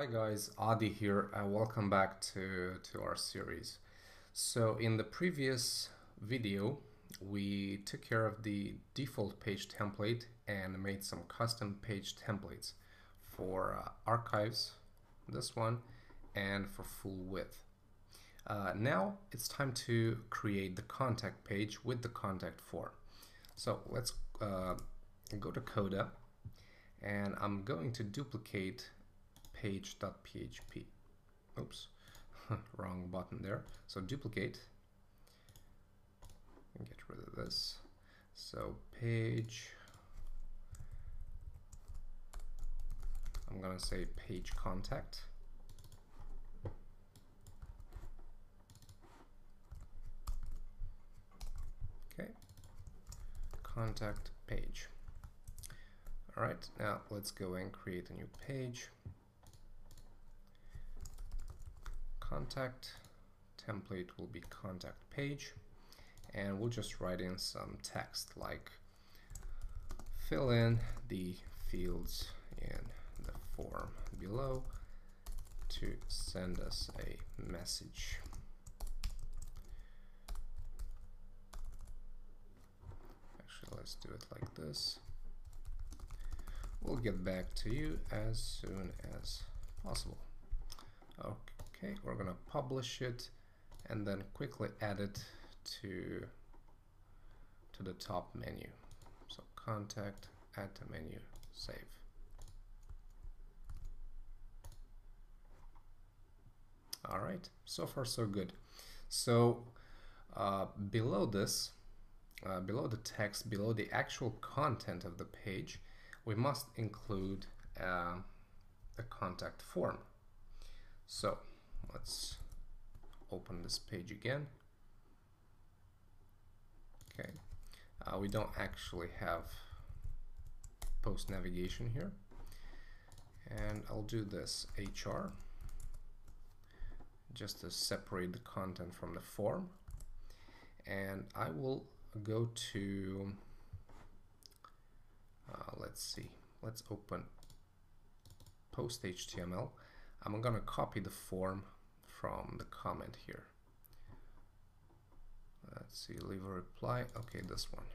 Hi guys, Adi here. Welcome back to our series. So in the previous video, we took care of the default page template and made some custom page templates for archives, this one, and for full width. Now it's time to create the contact page with the contact form. So let's go to Coda, and I'm going to duplicate page.php. Oops, wrong button there. So duplicate and get rid of this. So page, I'm gonna say page contact. Okay, contact page. All right, now let's go and create a new page. Contact template will be contact page, and we'll just write in some text like fill in the fields in the form below to send us a message. Actually, let's do it like this. We'll get back to you as soon as possible. Okay, we're gonna publish it and then quickly add it to the top menu. So contact, add to menu, save. All right, so far so good. So below this, below the text, below the actual content of the page, we must include a contact form. So let's open this page again. Okay, we don't actually have post navigation here, and I'll do this HR just to separate the content from the form, and I will go to let's see, let's open post HTML. I'm gonna copy the form from the comment here. Let's see, leave a reply. Okay, this one.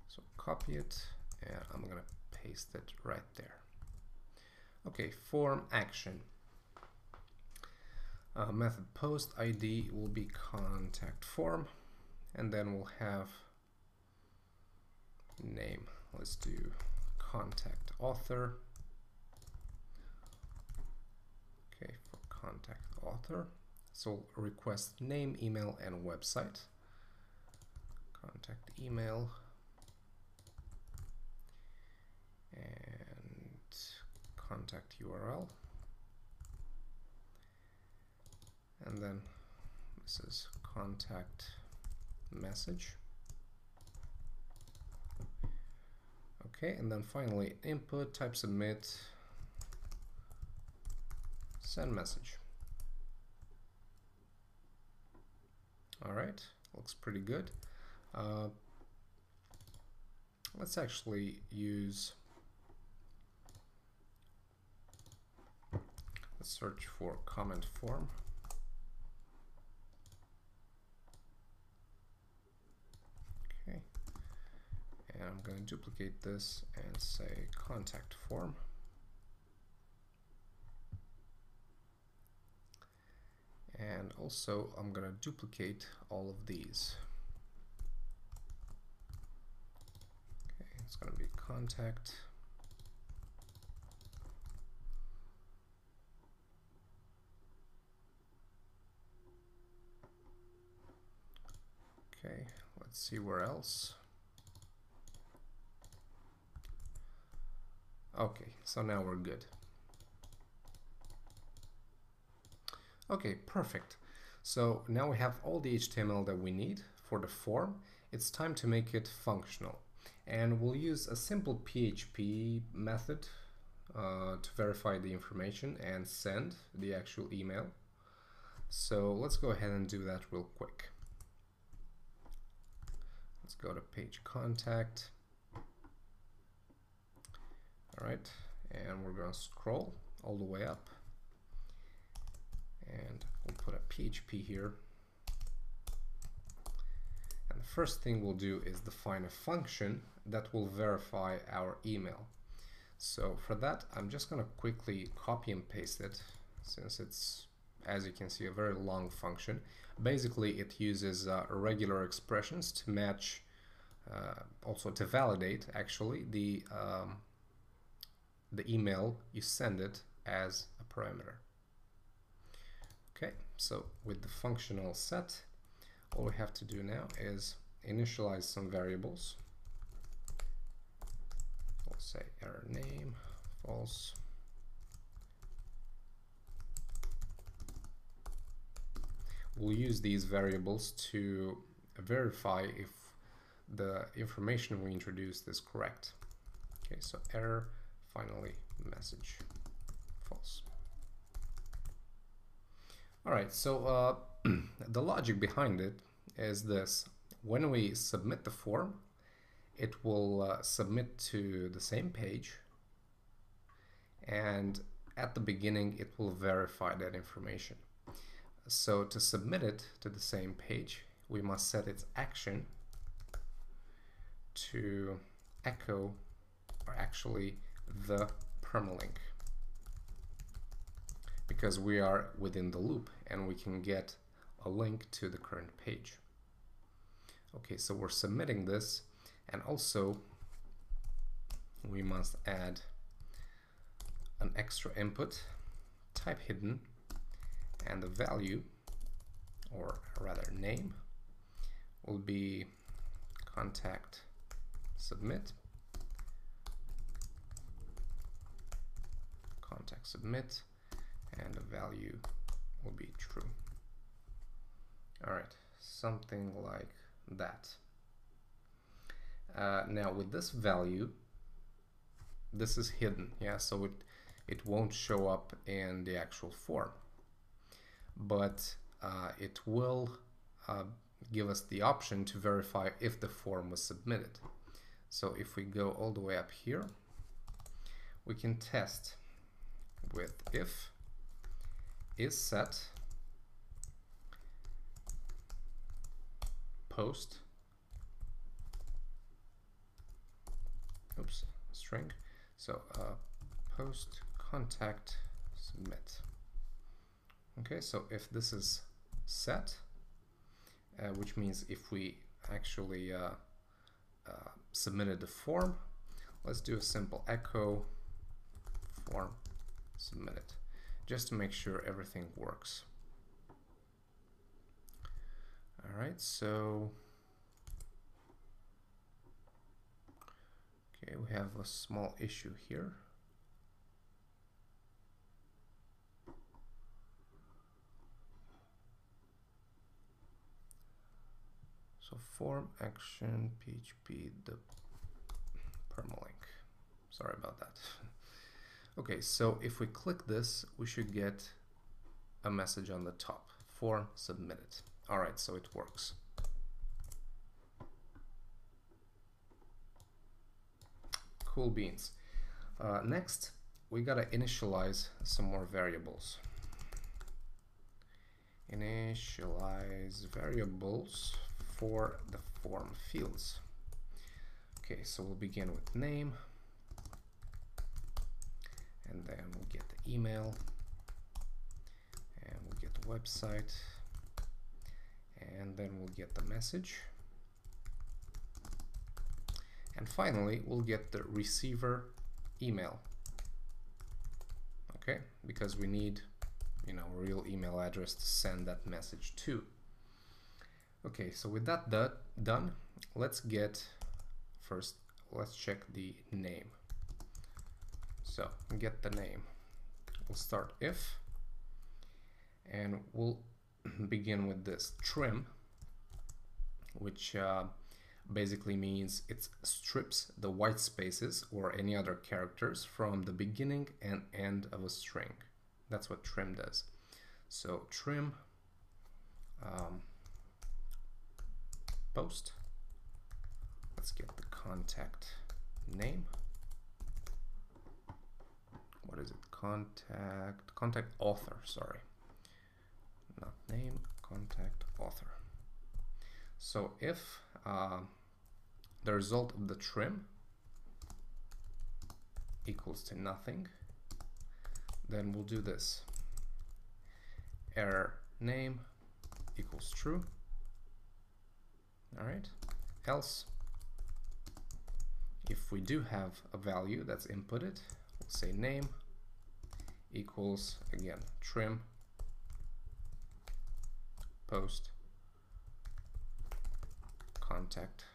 So copy it, and I'm gonna paste it right there. Okay, form action. Method post ID will be contact form, and then we'll have name. Let's do contact author. Okay, for contact author, so request name, email, and website. Contact email and contact URL, and then this is contact message. Okay, and then finally input, type submit, send message. All right, looks pretty good. Let's actually use, let's search for comment form. Okay, and I'm going to duplicate this and say contact form. And also I'm going to duplicate all of these. Okay, it's going to be contact. Okay, let's see where else. Okay, so now we're good. Okay, perfect. So now we have all the HTML that we need for the form. It's time to make it functional. And we'll use a simple PHP method to verify the information and send the actual email. So let's go ahead and do that real quick. Let's go to page contact. All right, and we're going to scroll all the way up, and we'll put a PHP here. And the first thing we'll do is define a function that will verify our email. So for that, I'm just going to quickly copy and paste it, since it's, as you can see, a very long function. Basically, it uses irregular expressions to match, also to validate actually the email you send it as a parameter. Okay, so with the function all set, all we have to do now is initialize some variables. We'll say error name, false. We'll use these variables to verify if the information we introduced is correct. Okay, so error, finally message, false. All right, so the logic behind it is this. When we submit the form, it will submit to the same page, and at the beginning it will verify that information. So to submit it to the same page, we must set its action to echo, or actually the permalink, because we are within the loop and we can get a link to the current page. Okay, so we're submitting this, and also we must add an extra input, type hidden, and the value, or rather name, will be contact submit, contact submit, and the value will be true. All right, something like that. Now with this value, this is hidden, yeah, so it won't show up in the actual form, but it will give us the option to verify if the form was submitted. So if we go all the way up here, we can test with if is set post, oops, string, so post contact submit. Okay, so if this is set, which means if we actually submitted the form, let's do a simple echo form submitted, just to make sure everything works. All right, so okay, we have a small issue here. So form action PHP the permalink. Sorry about that. Okay, so if we click this, we should get a message on the top, form submitted. All right, so it works. Cool beans. Next, we gotta initialize some more variables. Initialize variables for the form fields. Okay, so we'll begin with name, and then we'll get the email, and we'll get the website, and then we'll get the message, and finally we'll get the receiver email. Okay, because we need, you know, a real email address to send that message to. Okay, so with that done, let's check the name. So get the name. We'll start if, and we'll begin with this trim, which basically means it strips the white spaces or any other characters from the beginning and end of a string. That's what trim does. So trim post. Let's get the contact name. what is it? Contact author, sorry. Not name, contact author. So if the result of the trim equals to nothing, then we'll do this. Error name equals true. All right. Else, if we do have a value that's inputted, we'll say name equals, again, trim post contact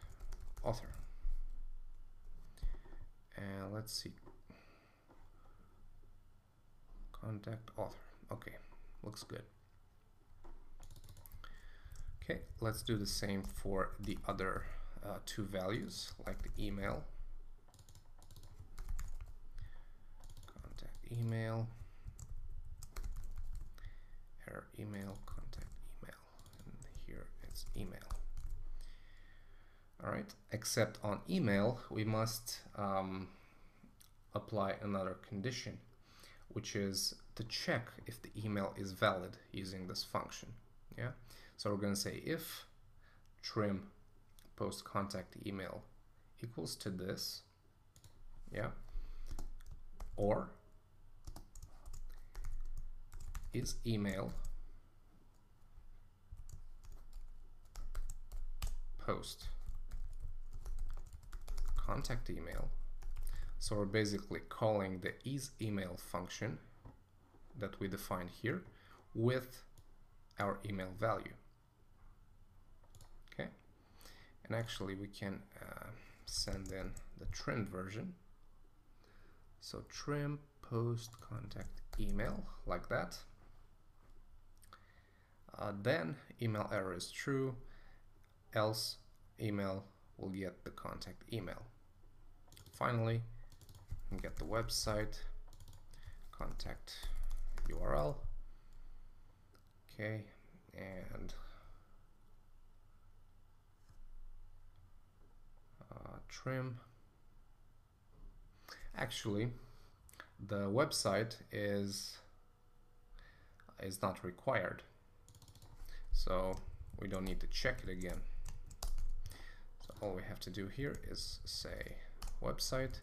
author. And let's see, contact author. Okay, looks good. Okay, let's do the same for the other two values, like the email. Contact email, error email, contact email, and here it's email. All right, except on email, we must apply another condition, which is to check if the email is valid using this function. Yeah, so we're going to say if trim post contact email equals to this, yeah, or is email post contact email. So we're basically calling the isEmail function that we defined here with our email value. Okay, and actually we can send in the trimmed version. So trim post contact email, like that. Then email error is true, else email will get the contact email. Finally, get the website contact URL. Okay, and trim. Actually, the website is not required, so we don't need to check it again. So all we have to do here is say website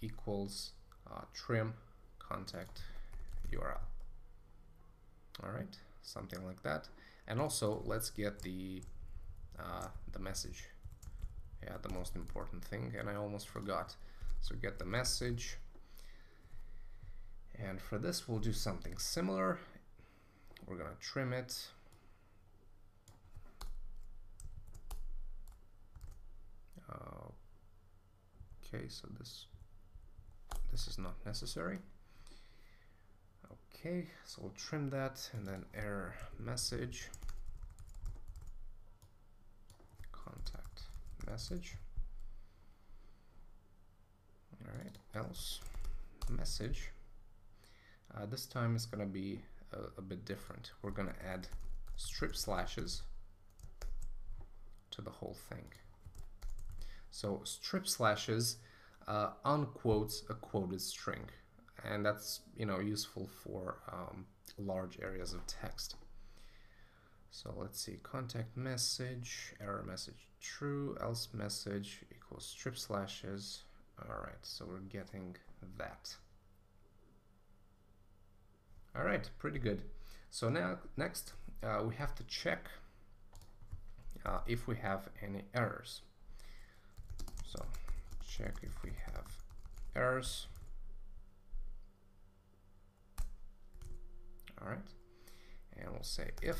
equals trim contact URL. All right, something like that. And also let's get the message. Yeah, the most important thing, and I almost forgot. So get the message, and for this we'll do something similar. We're gonna trim it. Okay, so this is not necessary. Okay, so we'll trim that, and then error message contact message. All right, else message. This time it's going to be a bit different. We're going to add strip slashes to the whole thing. So strip slashes unquotes a quoted string, and that's useful for large areas of text. So let's see, contact message, error message true, else message equals strip slashes. All right, so we're getting that. All right, pretty good. So now next we have to check if we have any errors. So check if we have errors. All right, and we'll say if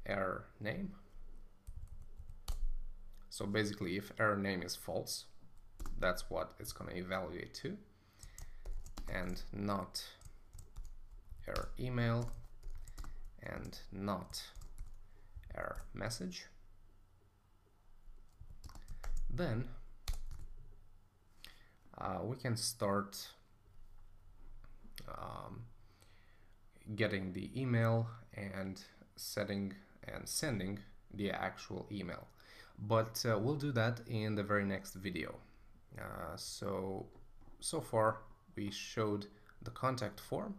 error name. So basically, if error name is false, that's what it's going to evaluate to, and not error email and not error message. Then we can start getting the email and setting and sending the actual email. But we'll do that in the very next video. So far we showed the contact form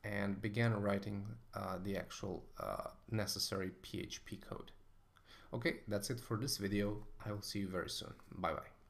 and began writing the actual necessary PHP code. Okay, that's it for this video. I will see you very soon. Bye bye.